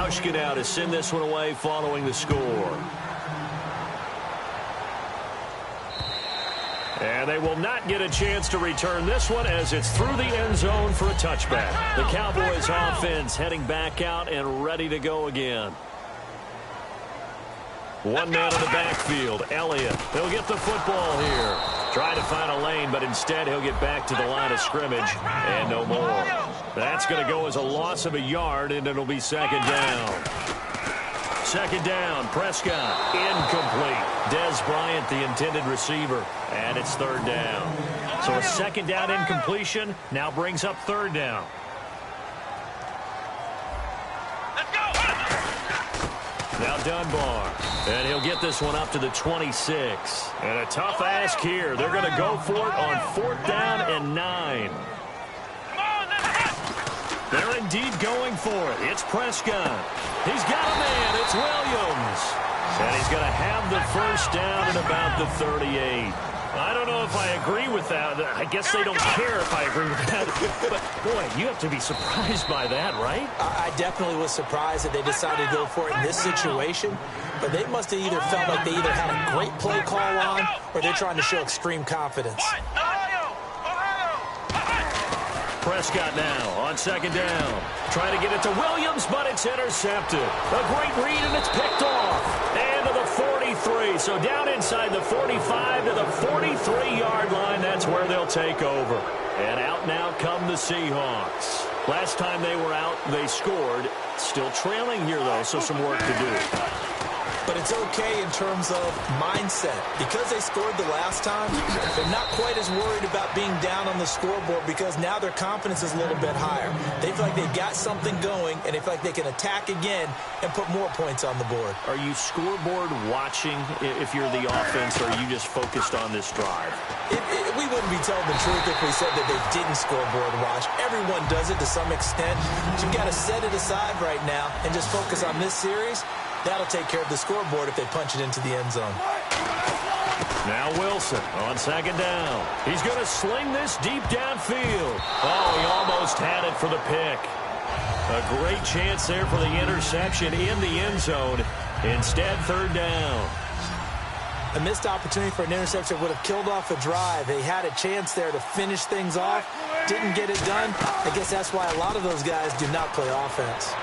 Now to send this one away following the score. And they will not get a chance to return this one as it's through the end zone for a touchback. The Cowboys offense heading back out and ready to go again. One man in the backfield, Elliott. He'll get the football here. Try to find a lane, but instead he'll get back to the line of scrimmage and no more. That's going to go as a loss of a yard, and it'll be second down. Second down, Prescott, incomplete. Dez Bryant, the intended receiver, and it's third down. So a second down incompletion now brings up third down. Now Dunbar, and he'll get this one up to the 26. And a tough ask here. They're going to go for it on 4th down and 9. They're indeed going for it. It's Prescott. He's got a man. It's Williams. And he's going to have the first down at about the 38. I don't know if I agree with that. I guess they don't care if I agree with that. But, boy, you have to be surprised by that, right? I definitely was surprised that they decided to go for it in this situation. But they must have either felt like they either had a great play call on or they're trying to show extreme confidence. Prescott now on second down. Trying to get it to Williams, but it's intercepted. A great read, and it's picked off. And to the 43. So down inside the 45 to the 43-yard line. That's where they'll take over. And out now come the Seahawks. Last time they were out, they scored. Still trailing here, though, so some work to do. But it's okay in terms of mindset. Because they scored the last time, they're not quite as worried about being down on the scoreboard because now their confidence is a little bit higher. They feel like they've got something going, and they feel like they can attack again and put more points on the board. Are you scoreboard watching if you're the offense, or are you just focused on this drive? We wouldn't be telling the truth if we said that they didn't scoreboard watch. Everyone does it to some extent. But you've got to set it aside right now and just focus on this series. That'll take care of the scoreboard if they punch it into the end zone. Now Wilson on second down. He's going to sling this deep downfield. Oh, he almost had it for the pick. A great chance there for the interception in the end zone. Instead, third down. A missed opportunity for an interception would have killed off a drive. They had a chance there to finish things off. Didn't get it done. I guess that's why a lot of those guys do not play offense.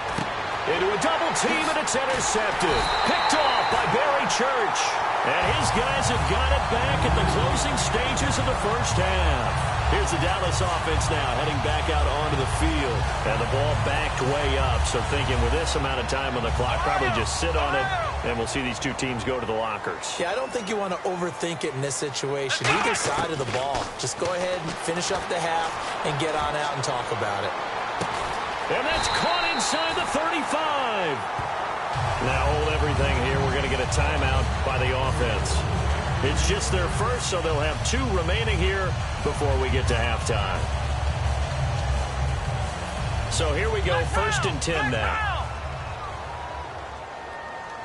Into a double team, and it's intercepted. Picked off by Barry Church. And his guys have got it back at the closing stages of the first half. Here's the Dallas offense now heading back out onto the field. And the ball backed way up. So thinking with this amount of time on the clock, probably just sit on it, and we'll see these two teams go to the lockers. Yeah, I don't think you want to overthink it in this situation. Either side of the ball. Just go ahead and finish up the half and get on out and talk about it. And that's caught inside the 35. Now hold everything here. We're going to get a timeout by the offense. It's just their first, so they'll have 2 remaining here before we get to halftime. So here we go, 1st and 10 now.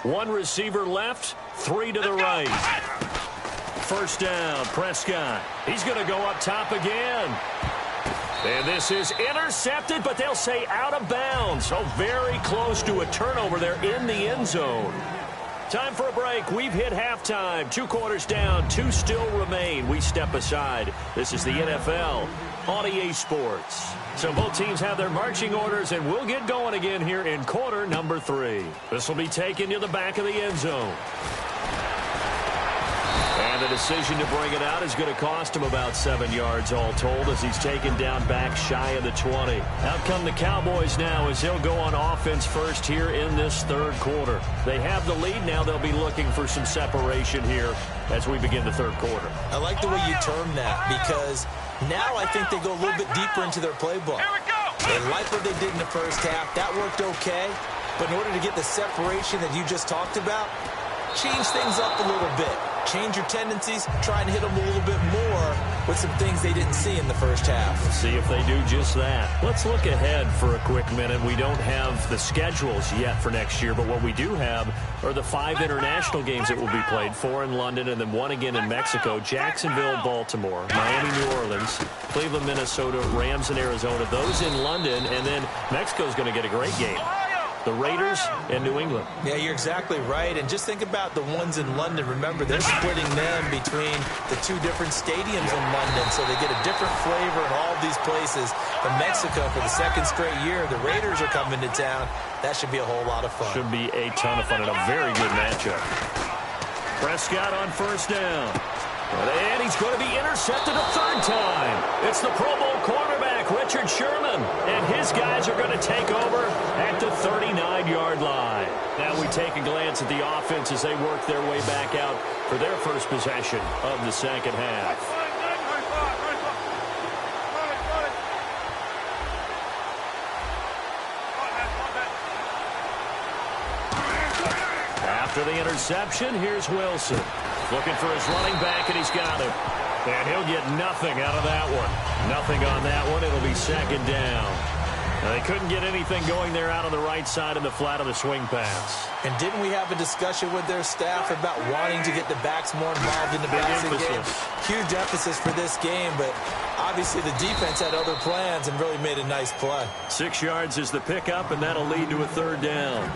1 receiver left, 3 to the right. First down, Prescott. He's going to go up top again. And this is intercepted, but they'll say out of bounds. So very close to a turnover there in the end zone. Time for a break. We've hit halftime. 2 quarters down, 2 still remain. We step aside. This is the NFL on EA Sports. So both teams have their marching orders, and we'll get going again here in quarter number 3. This will be taken to the back of the end zone. And the decision to bring it out is going to cost him about 7 yards all told as he's taken down back shy of the 20. Out come the Cowboys now as he'll go on offense first here in this third quarter. They have the lead now. They'll be looking for some separation here as we begin the third quarter. I like the way you term that because now I think they go a little bit deeper into their playbook. They like what they did in the first half. That worked okay. But in order to get the separation that you just talked about, change things up a little bit. Change your tendencies, try and hit them a little bit more with some things they didn't see in the first half. Let's see if they do just that. Let's look ahead for a quick minute. We don't have the schedules yet for next year, but what we do have are the 5 international games that will be played, 4 in London and then 1 again in Mexico, Jacksonville, Baltimore, Miami, New Orleans, Cleveland, Minnesota, Rams, and Arizona. Those in London, and then Mexico's going to get a great game. the Raiders and New England. Yeah, you're exactly right. And just think about the ones in London. Remember, they're splitting them between the two different stadiums in London, so they get a different flavor in all of these places. From Mexico for the second straight year, the Raiders are coming to town. That should be a whole lot of fun. Should be a ton of fun and a very good matchup. Prescott on first down. And he's going to be intercepted a third time. It's the Pro Bowl quarterback, Richard Sherman. And his guys are going to take over at the 39-yard line. Now we take a glance at the offense as they work their way back out for their first possession of the second half. After the interception, here's Wilson. Looking for his running back, and he's got him. And he'll get nothing out of that one. Nothing on that one. It'll be second down. Now, they couldn't get anything going there out on the right side in the flat of the swing pass. And didn't we have a discussion with their staff about wanting to get the backs more involved in the passing game? Huge emphasis for this game, but obviously the defense had other plans and really made a nice play. 6 yards is the pickup, and that'll lead to a third down.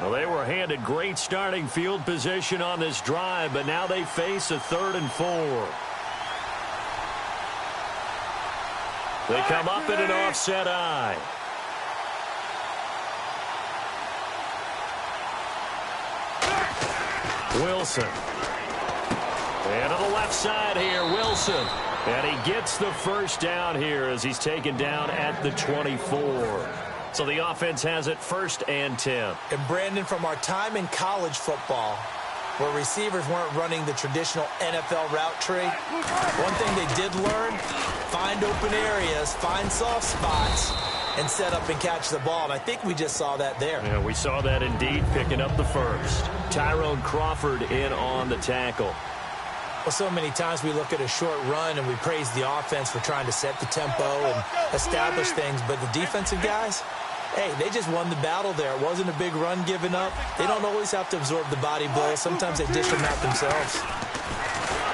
Well, they were handed great starting field position on this drive, but now they face a 3rd and 4. They come up in an offset eye. Wilson. And to the left side here, Wilson. And he gets the first down here as he's taken down at the 24. So the offense has it 1st and 10. And Brandon, from our time in college football, where receivers weren't running the traditional NFL route tree, one thing they did learn, find open areas, find soft spots, and set up and catch the ball. And I think we just saw that there. Yeah, we saw that indeed, picking up the first. Tyrone Crawford in on the tackle. Well, so many times we look at a short run and we praise the offense for trying to set the tempo and establish things, but the defensive guys, hey, they just won the battle there. It wasn't a big run given up. They don't always have to absorb the body blows. Sometimes they dish them out themselves.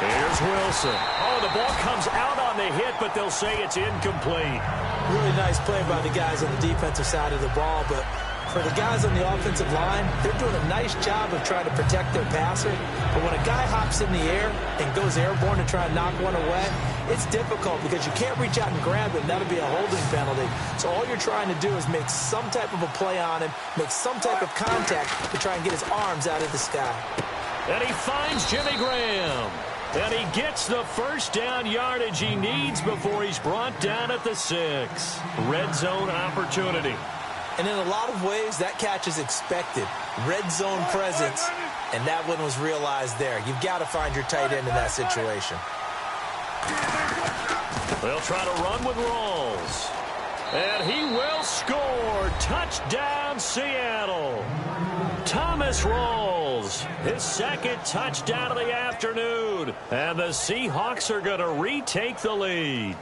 Here's Wilson. Oh, the ball comes out on the hit, but they'll say it's incomplete. Really nice play by the guys on the defensive side of the ball, but for the guys on the offensive line, they're doing a nice job of trying to protect their passer. But when a guy hops in the air and goes airborne to try and knock one away, it's difficult because you can't reach out and grab him. That'll be a holding penalty. So all you're trying to do is make some type of a play on him, make some type of contact to try and get his arms out of the sky. And he finds Jimmy Graham. And he gets the first down yardage he needs before he's brought down at the 6. Red zone opportunity. And in a lot of ways, that catch is expected. Red zone presence, and that one was realized there. You've got to find your tight end in that situation. They'll try to run with Rawls. And he will score. Touchdown, Seattle. Thomas Rawls, his second touchdown of the afternoon. And the Seahawks are going to retake the lead.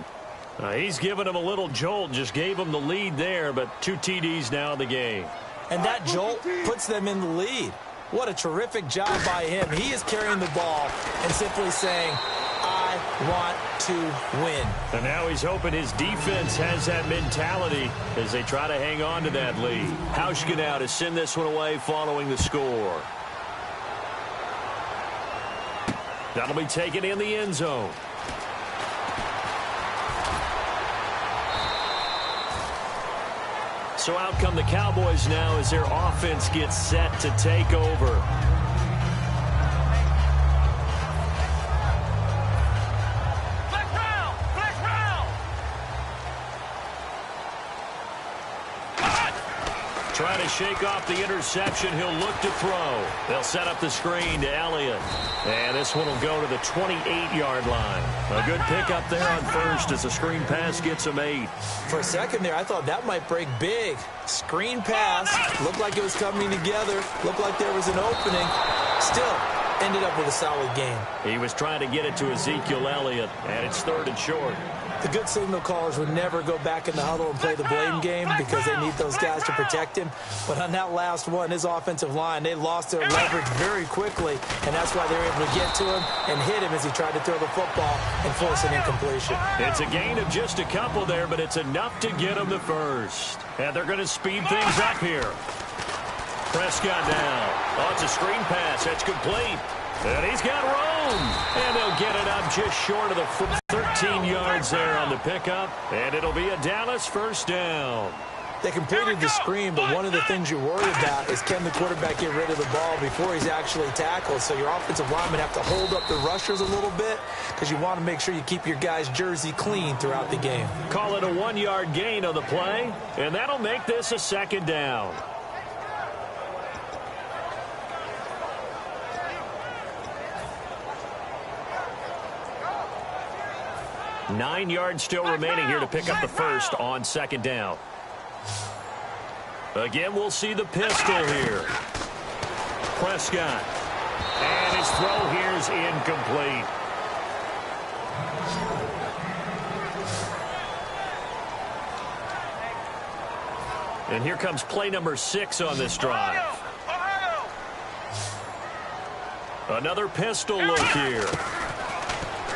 He's given him a little jolt, just gave him the lead there, but 2 TDs now in the game. And that jolt puts them in the lead. What a terrific job by him. He is carrying the ball and simply saying, I want to win. And now he's hoping his defense has that mentality as they try to hang on to that lead. Hauschka now to send this one away following the score. That'll be taken in the end zone. So out come the Cowboys now as their offense gets set to take over. Trying to shake off the interception. He'll look to throw. They'll set up the screen to Elliott. And this one will go to the 28-yard line. A good pickup there on first as the screen pass gets him 8. For a second there, I thought that might break big. Screen pass. Looked like it was coming together. Looked like there was an opening. Still, ended up with a solid game. He was trying to get it to Ezekiel Elliott, and it's 3rd and short. The good signal callers would never go back in the huddle and play the blame game because they need those guys to protect him. But on that last one, his offensive line, they lost their leverage very quickly, and that's why they were able to get to him and hit him as he tried to throw the football and force an incompletion. It's a gain of just a couple there, but it's enough to get him the first. And they're going to speed things up here. Prescott down. Oh, it's a screen pass. That's complete. And he's got room. And they'll get it up just short of the 13 yards there on the pickup. And it'll be a Dallas first down. They completed the screen, but one of the things you're worried about is can the quarterback get rid of the ball before he's actually tackled. So your offensive linemen have to hold up the rushers a little bit because you want to make sure you keep your guy's jersey clean throughout the game. Call it a 1-yard gain on the play, and that'll make this a 2nd down. Nine yards still remaining here to pick up the first on 2nd down. Again, we'll see the pistol here. Prescott. And his throw here is incomplete. And here comes play number 6 on this drive. Another pistol look here.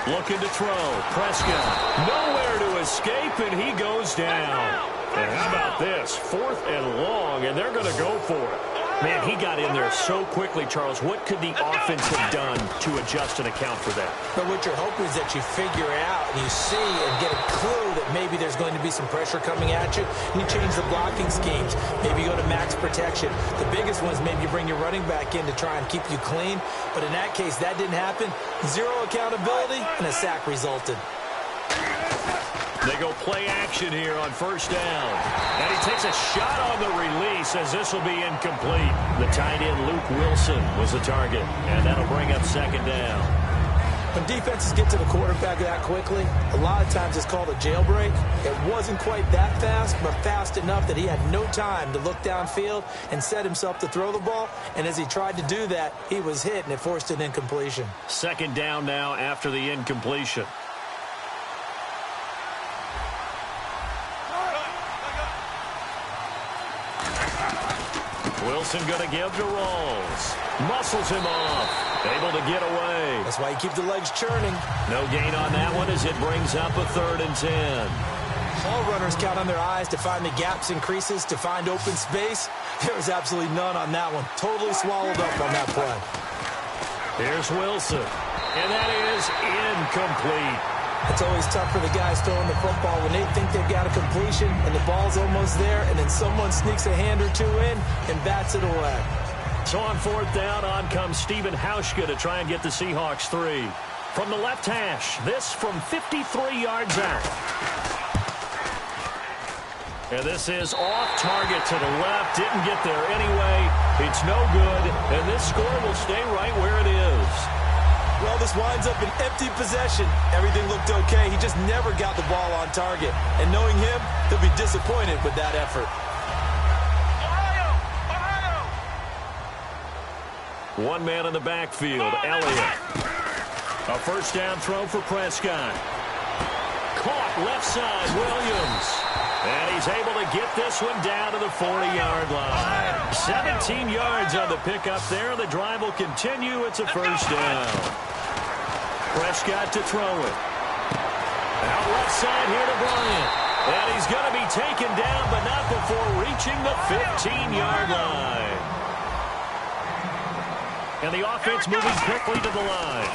Looking to throw. Prescott. Nowhere to escape, and he goes down. And how about this? 4th and long, and they're going to go for it. Man, he got in there so quickly, Charles. What could the offense have done to adjust and account for that? But what you're hoping is that you figure out and you see and get a clue that maybe there's going to be some pressure coming at you, and you change the blocking schemes. Maybe you go to max protection. The biggest one is maybe you bring your running back in to try and keep you clean. But in that case, that didn't happen. Zero accountability, and a sack resulted. They go play action here on 1st down. And he takes a shot on the release as this will be incomplete. The tight end, Luke Wilson, was the target. And that'll bring up 2nd down. When defenses get to the quarterback that quickly, a lot of times it's called a jailbreak. It wasn't quite that fast, but fast enough that he had no time to look downfield and set himself to throw the ball. And as he tried to do that, he was hit, and it forced an incompletion. 2nd down now after the incompletion. Wilson going to give to Rawls. Muscles him off. Able to get away. That's why you keep the legs churning. No gain on that one as it brings up a 3rd and 10. All runners count on their eyes to find the gaps and creases, to find open space. There was absolutely none on that one. Totally swallowed up on that play. Here's Wilson. And that is incomplete. It's always tough for the guys throwing the football when they think they've got a completion and the ball's almost there, and then someone sneaks a hand or two in and bats it away. So on 4th down, on comes Stephen Hauschka to try and get the Seahawks 3. From the left hash, this from 53 yards out. And this is off target to the left. Didn't get there anyway. It's no good, and this score will stay right where it is. Well, this winds up an empty possession. Everything looked okay. He just never got the ball on target. And knowing him, he'll be disappointed with that effort. One man in the backfield, Elliott. A 1st down throw for Prescott. Caught left side, Williams. And he's able to get this one down to the 40-yard line. 17 yards on the pickup there. The drive will continue. It's a 1st down. Prescott to throw it. Out left side here to Bryant. And he's going to be taken down, but not before reaching the 15-yard line. And the offense moving quickly to the line.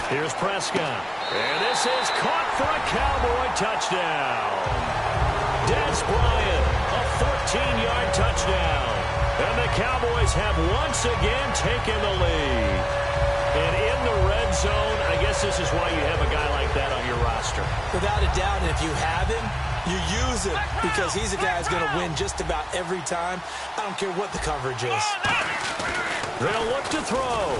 Here's Prescott. And this is caught for a Cowboy touchdown. Des Bryant, a 14-yard touchdown. And the Cowboys have once again taken the lead. And in the red zone, I guess this is why you have a guy like that on your roster. Without a doubt, and if you have him, you use him because he's a guy who's going to win just about every time. I don't care what the coverage is. They'll look to throw.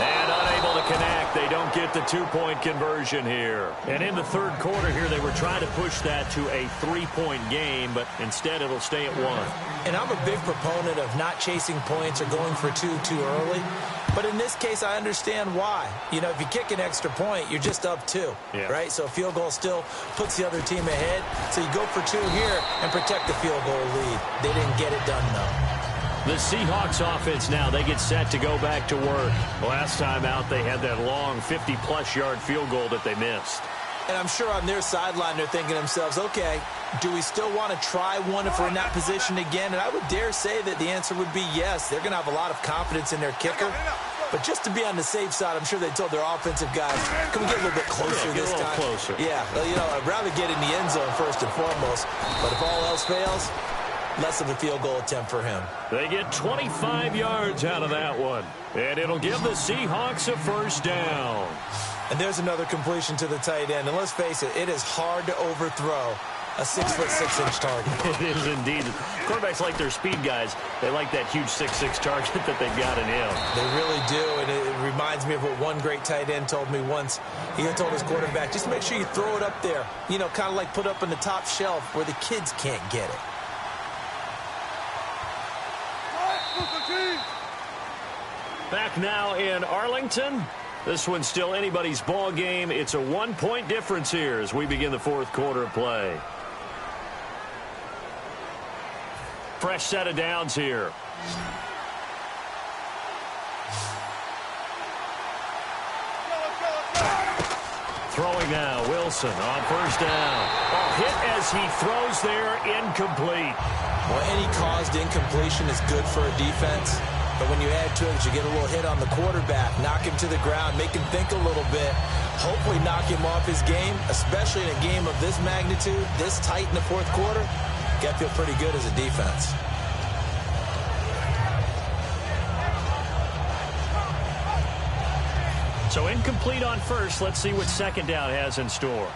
And unable to connect. They don't get the 2-point conversion here. And in the 3rd quarter here, they were trying to push that to a 3-point game, but instead it'll stay at 1. And I'm a big proponent of not chasing points or going for two too early. But in this case, I understand why. You know, if you kick an extra point, you're just up 2, right? So a field goal still puts the other team ahead. So you go for 2 here and protect the field goal lead. They didn't get it done, though. The Seahawks offense now, they get set to go back to work. Last time out, they had that long 50-plus yard field goal that they missed. And I'm sure on their sideline they're thinking to themselves, okay, do we still want to try one if we're in that position again? And I would dare say that the answer would be yes. They're going to have a lot of confidence in their kicker. But just to be on the safe side, I'm sure they told their offensive guys, can we get a little bit closer this time? Closer. Yeah, well, you know, I'd rather get in the end zone first and foremost. But if all else fails, less of a field goal attempt for him. They get 25 yards out of that one. And it'll give the Seahawks a first down. And there's another completion to the tight end. And let's face it, it is hard to overthrow a 6'6" target. It is indeed. Quarterbacks like their speed guys. They like that huge 6'6" target that they've got in him. They really do, and it reminds me of what one great tight end told me once. He told his quarterback, just make sure you throw it up there. You know, kind of like put up on the top shelf where the kids can't get it. Back now in Arlington. This one's still anybody's ball game. It's a 1-point difference here as we begin the fourth quarter of play. Fresh set of downs here. Throwing now, Wilson on first down. A hit as he throws there, incomplete. Well, any caused incompletion is good for a defense. But when you add to it, you get a little hit on the quarterback, knock him to the ground, make him think a little bit, hopefully knock him off his game, especially in a game of this magnitude, this tight in the fourth quarter. You got to feel pretty good as a defense. So incomplete on first. Let's see what second down has in store.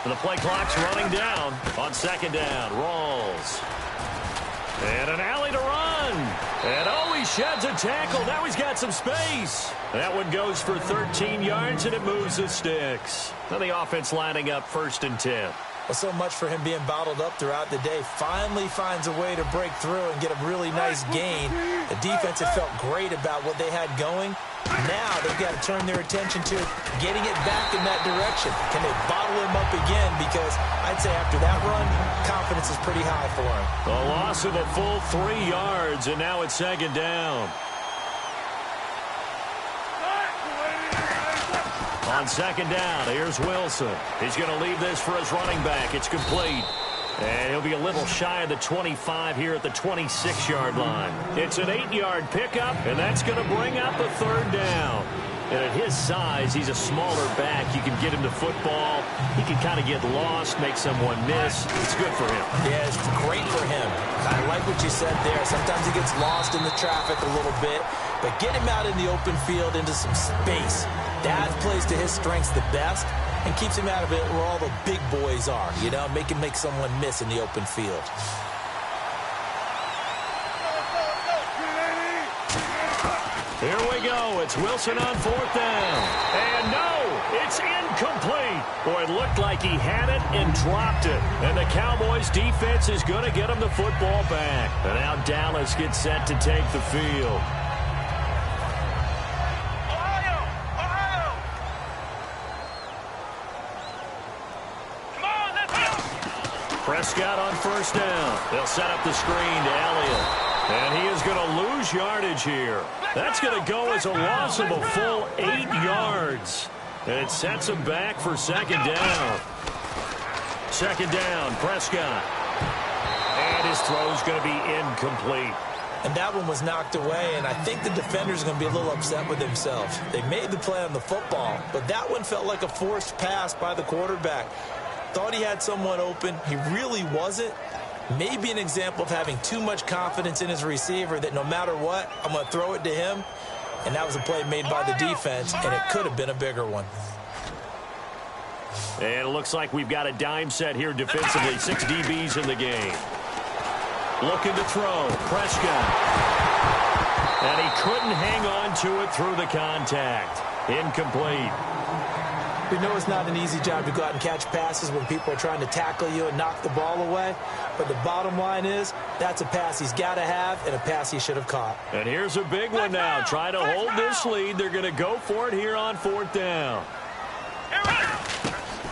The play clock's running down on second down. Rawls. And an alley to run. And oh, he sheds a tackle. Now he's got some space. That one goes for 13 yards, and it moves the sticks. Now the offense lining up 1st and 10. Well, so much for him being bottled up throughout the day. Finally finds a way to break through and get a really nice gain. The defense had felt great about what they had going. Now they've got to turn their attention to getting it back in that direction. Can they bottle him up again? Because I'd say after that run, confidence is pretty high for him. A loss of a full 3 yards, and now it's second down. On second down, here's Wilson. He's going to leave this for his running back. It's complete. And he'll be a little shy of the 25 here at the 26-yard line. It's an 8-yard pickup, and that's going to bring up a third down. And at his size, he's a smaller back. You can get him to football. He can kind of get lost, make someone miss. It's good for him. Yeah, it's great for him. I like what you said there. Sometimes he gets lost in the traffic a little bit. But get him out in the open field into some space. That plays to his strengths the best and keeps him out of it where all the big boys are, you know, make him make someone miss in the open field. Here we go. It's Wilson on fourth down. And no, it's incomplete. Boy, it looked like he had it and dropped it. And the Cowboys defense is going to get him the football back. And now Dallas gets set to take the field. Prescott on first down. They'll set up the screen to Elliott. And he is going to lose yardage here. That's going to go as a loss of a full 8 yards. And it sets him back for second down. Second down, Prescott. And his throw is going to be incomplete. And that one was knocked away, and I think the defenders are going to be a little upset with themselves. They made the play on the football, but that one felt like a forced pass by the quarterback. Thought he had someone open. He really wasn't. Maybe an example of having too much confidence in his receiver that no matter what, I'm going to throw it to him. And that was a play made by the defense, and it could have been a bigger one. And it looks like we've got a dime set here defensively. 6 DBs in the game. Looking to throw. Prescott. And he couldn't hang on to it through the contact. Incomplete. We know it's not an easy job to go out and catch passes when people are trying to tackle you and knock the ball away. But the bottom line is, that's a pass he's got to have and a pass he should have caught. And here's a big one now. Trying to hold this lead. They're going to go for it here on 4th down.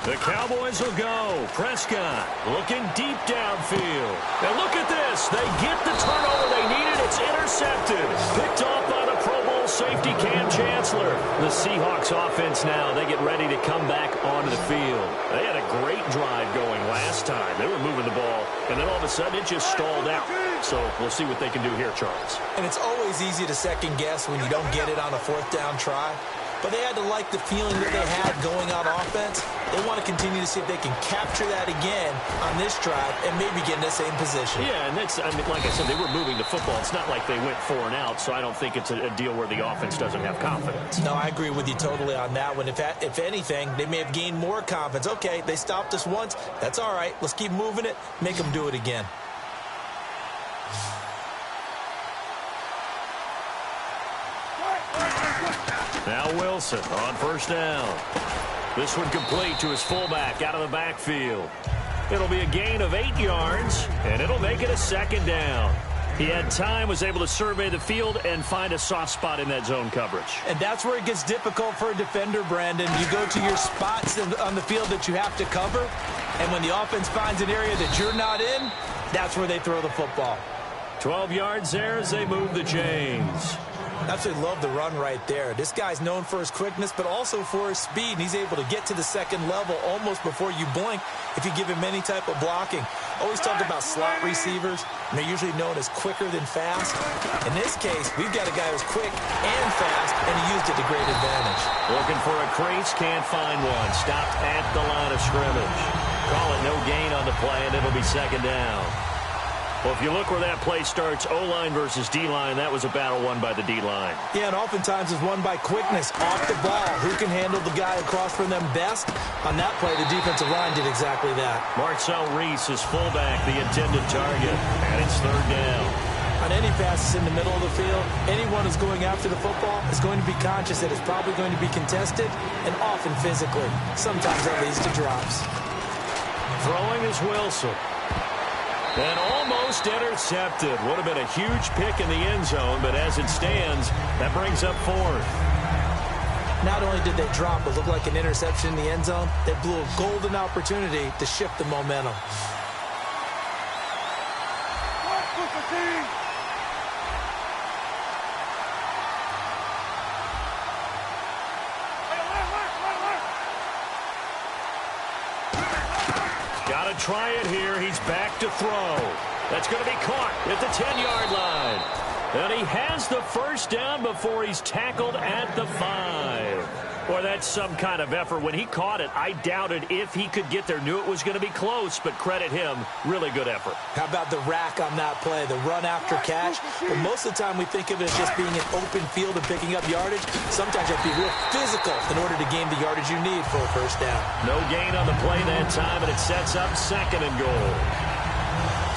The Cowboys will go. Prescott looking deep downfield. And look at this. They get the turnover they needed. It's intercepted. Picked off by the Pro Bowl safety Cam Chancellor. The Seahawks offense now, they get ready to come back onto the field. They had a great drive going last time. They were moving the ball, and then all of a sudden it just stalled out. So we'll see what they can do here, Charles. And it's always easy to second guess when you don't get it on a 4th down try. But they had to like the feeling that they had going on offense. They want to continue to see if they can capture that again on this drive and maybe get in the same position. Yeah, and that's, I mean, like I said, they were moving the football. It's not like they went 4 and out, so I don't think it's a deal where the offense doesn't have confidence. No, I agree with you totally on that one. If anything, they may have gained more confidence. Okay, they stopped us once. That's all right. Let's keep moving it. Make them do it again. Now Wilson on 1st down. This one complete to his fullback out of the backfield. It'll be a gain of 8 yards, and it'll make it a 2nd down. He had time, was able to survey the field and find a soft spot in that zone coverage. And that's where it gets difficult for a defender, Brandon. You go to your spots on the field that you have to cover, and when the offense finds an area that you're not in, that's where they throw the football. 12 yards there as they move the chains. Absolutely love the run right there. This guy's known for his quickness, but also for his speed. And he's able to get to the 2nd level almost before you blink if you give him any type of blocking. Always talk about slot receivers, and they're usually known as quicker than fast. In this case, we've got a guy who's quick and fast, and he used it to great advantage. Looking for a crease, can't find one. Stopped at the line of scrimmage. Call it no gain on the play, and it'll be 2nd down. Well, if you look where that play starts, O-line versus D-line, that was a battle won by the D-line. Yeah, and oftentimes it's won by quickness, off the ball. Who can handle the guy across from them best? On that play, the defensive line did exactly that. Marcel Reese is fullback, the intended target, and it's 3rd down. On any passes in the middle of the field, anyone who's going after the football is going to be conscious that it's probably going to be contested, and often physically. Sometimes that leads to drops. Throwing is Wilson. And almost intercepted. Would have been a huge pick in the end zone, but as it stands, that brings up 4th. Not only did they drop, it looked like an interception in the end zone, they blew a golden opportunity to shift the momentum. Got to try it here. He's back to throw. That's going to be caught at the 10-yard line. And he has the 1st down before he's tackled at the 5. Boy, that's some kind of effort. When he caught it, I doubted if he could get there. Knew it was going to be close, but credit him. Really good effort. How about the rack on that play, the run after catch? Well, most of the time we think of it as just being an open field and picking up yardage. Sometimes you have to be real physical in order to gain the yardage you need for a 1st down. No gain on the play that time, and it sets up 2nd and goal.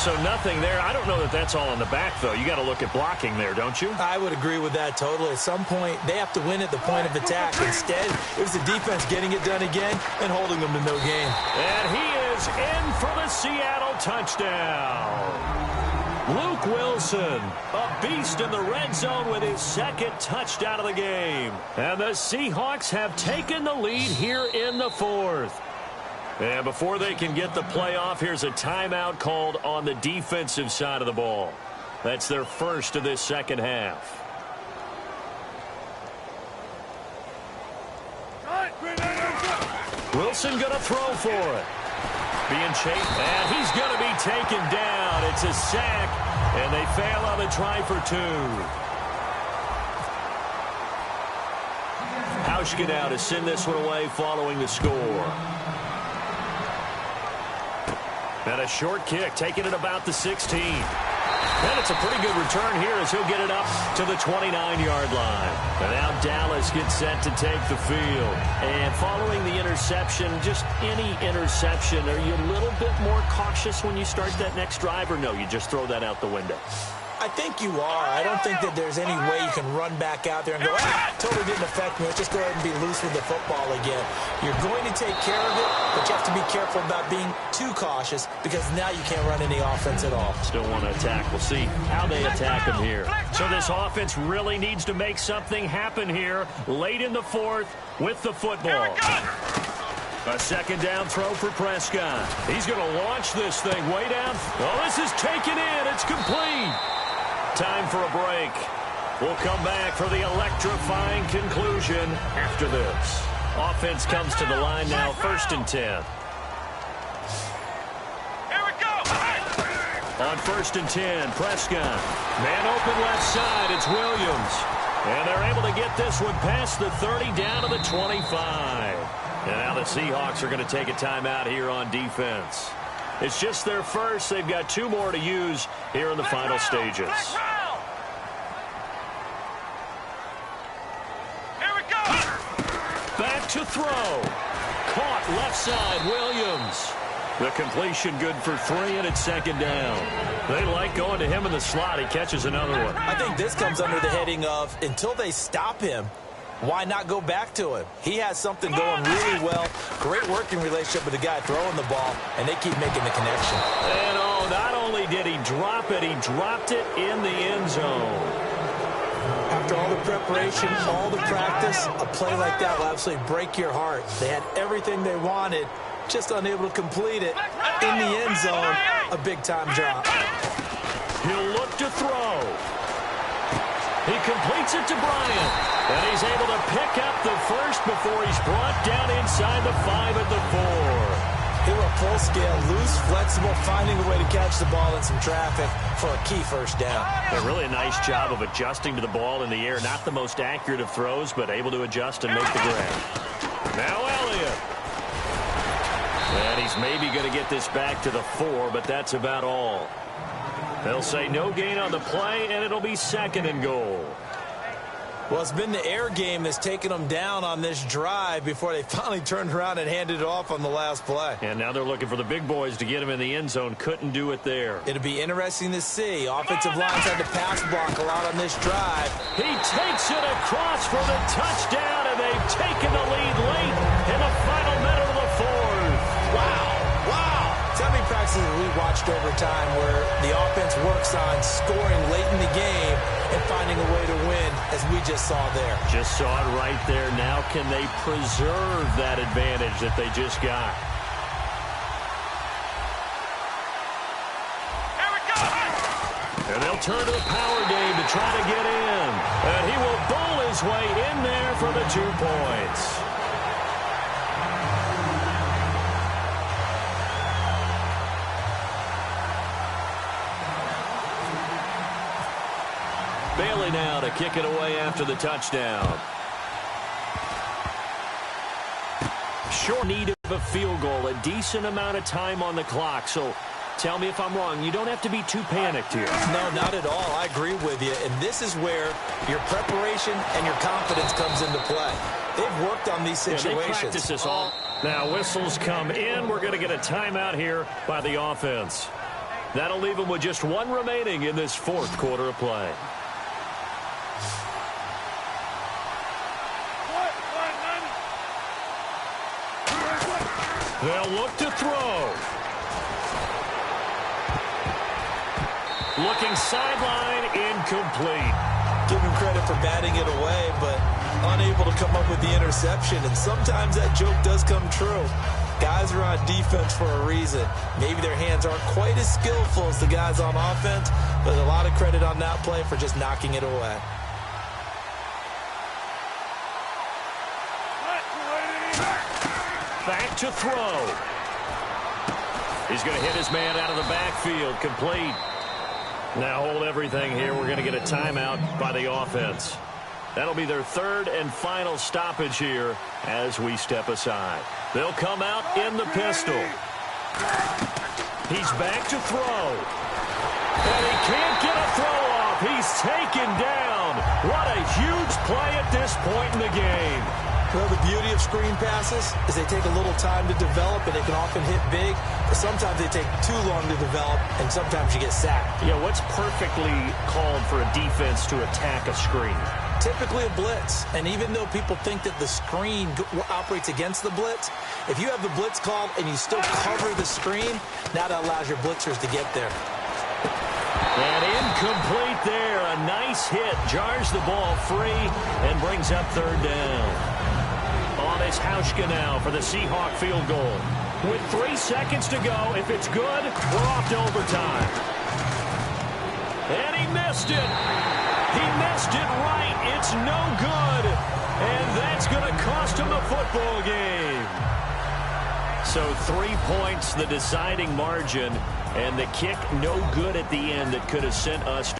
So nothing there. I don't know that that's all in the back, though. You got to look at blocking there, don't you? I would agree with that totally. At some point, they have to win at the point of attack. Instead, it was the defense getting it done again and holding them to no gain. And he is in for the Seattle touchdown. Luke Wilson, a beast in the red zone with his 2nd touchdown of the game. And the Seahawks have taken the lead here in the 4th. And before they can get the play off, here's a timeout called on the defensive side of the ball. That's their 1st of this 2nd half. Wilson going to throw for it. Being chased, and he's going to be taken down. It's a sack, and they fail on the try for 2. Hauschka now to send this one away following the score. And a short kick, taking it about the 16. And it's a pretty good return here as he'll get it up to the 29-yard line. And now Dallas gets set to take the field. And following the interception, just any interception, are you a little bit more cautious when you start that next drive, or no, you just throw that out the window? I think you are. I don't think that there's any way you can run back out there and go, totally didn't affect me. Let's just go ahead and be loose with the football again. You're going to take care of it, but you have to be careful about being too cautious because now you can't run any offense at all. Still want to attack. We'll see how they attack him here. So this offense really needs to make something happen here late in the fourth with the football. A second down throw for Prescott. He's going to launch this thing way down. Oh, this is taken in. It's complete. Time for a break. We'll come back for the electrifying conclusion after this. Offense comes to the line now, 1st and 10. Here we go. On 1st and 10, Prescott. Man open left side. It's Williams. And they're able to get this one past the 30 down to the 25. And now the Seahawks are going to take a timeout here on defense. It's just their first. They've got 2 more to use here in the final stages. Here we go. Back to throw. Caught left side, Williams. The completion good for 3, and it's 2nd down. They like going to him in the slot. He catches another one. I think this comes under the heading of until they stop him, why not go back to him? He has something going really well. Great working relationship with the guy throwing the ball, and they keep making the connection. And oh, not only did he drop it, he dropped it in the end zone. After all the preparation, all the practice, a play like that will absolutely break your heart. They had everything they wanted, just unable to complete it in the end zone. A big-time drop. He'll look to throw. He completes it to Bryant. And he's able to pick up the first before he's brought down inside the 5 at the 4. They were full scale, loose, flexible, finding a way to catch the ball in some traffic for a key first down. A really nice job of adjusting to the ball in the air. Not the most accurate of throws, but able to adjust and make the grab. Now Elliott. And he's maybe going to get this back to the 4, but that's about all. They'll say no gain on the play, and it'll be 2nd and goal. Well, it's been the air game that's taken them down on this drive before they finally turned around and handed it off on the last play. And now they're looking for the big boys to get him in the end zone. Couldn't do it there. It'll be interesting to see. Offensive lines had to pass block a lot on this drive. He takes it across for the touchdown, and they've taken the lead late in the final minute of the 4th. Wow. How many practices have we watched over time where the offense works on scoring late in the game and finding a way to win, as we just saw there? Just saw it right there. Now can they preserve that advantage that they just got? Here we go. And they'll turn to the power game to try to get in. And he will bowl his way in there for the 2 points. Bailey now to kick it away after the touchdown. Short need of a field goal, a decent amount of time on the clock. So tell me if I'm wrong. You don't have to be too panicked here. No, not at all. I agree with you. And this is where your preparation and your confidence comes into play. They've worked on these situations. Yeah, they practice this all. Now whistles come in. We're going to get a timeout here by the offense. That'll leave them with just 1 remaining in this 4th quarter of play. They'll look to throw. Looking sideline, incomplete. Give him credit for batting it away, but unable to come up with the interception. And sometimes that joke does come true. Guys are on defense for a reason. Maybe their hands aren't quite as skillful as the guys on offense, but a lot of credit on that play for just knocking it away. Back to throw. He's going to hit his man out of the backfield. Complete. Now hold everything here. We're going to get a timeout by the offense. That'll be their 3rd and final stoppage here as we step aside. They'll come out in the pistol. He's back to throw. And he can't get a throw off. He's taken down. What a huge play at this point in the game. Well, the beauty of screen passes is they take a little time to develop, and they can often hit big, but sometimes they take too long to develop, and sometimes you get sacked. Yeah, what's perfectly called for a defense to attack a screen? Typically a blitz, and even though people think that the screen operates against the blitz, if you have the blitz called and you still cover the screen, now that allows your blitzers to get there. And incomplete there. A nice hit. Jars the ball free and brings up third down. On is Hauschka now for the Seahawk field goal. With 3 seconds to go, if it's good, we're off to overtime. And he missed it. He missed it right. It's no good. And that's going to cost him a football game. So 3 points, the deciding margin. And the kick no good at the end that could have sent us